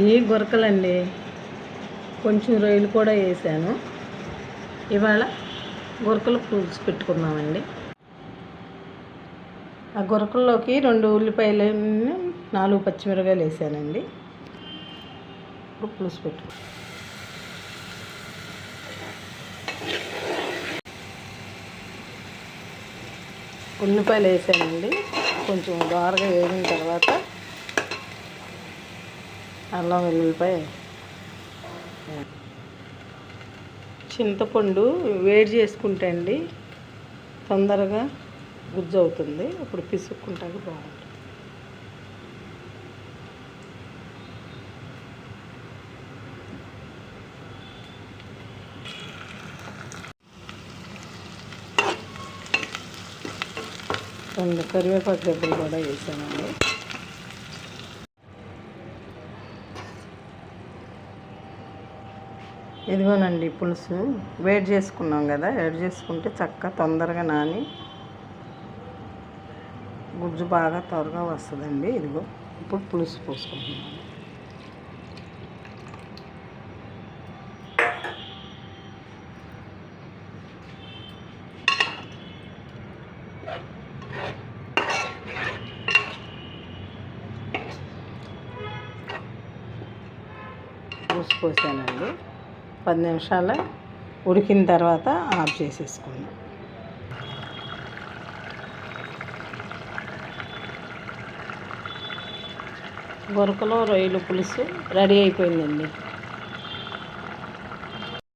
ఈ గొరకలండి, కొంచెం రొయ్యలు కూడా వేసాను. ఇవాళ గొరకలు పులుసు పెట్టుకుందామండి. ఆ గొరకల్లోకి 2 ఉల్లిపాయలు, 4 పచ్చిమిరపకాయలు వేసానండి. ఇప్పుడు పులుసు పెట్టుకో. ఉల్లిపాయలు వేసానండి. కొంచెం దోరగా వేగిన తర్వాత అల్లం వెల్లుల్లిపాయ, చింతపండు వేడి చేసుకుంటే అండి తొందరగా గుజ్జు అవుతుంది. ఇప్పుడు పిసుక్కుంటాకి బాగుంటుంది. కరివేపాకు రెబ్బలు కూడా వేసానండి. ఇదిగోనండి పులుసు వేడి చేసుకున్నాం కదా, వేడి చేసుకుంటే చక్కగా తొందరగా నాని గుజ్జు బాగా త్వరగా వస్తుందండి. ఇదిగో ఇప్పుడు పులుసు పోసుకుంటున్నాను. పులుసు పోసానండి. 10 నిమిషాల ఉడికిన తర్వాత ఆఫ్ చేసేసుకున్నాం. గొరకలో రొయ్యలు పులుసు రెడీ అయిపోయిందండి.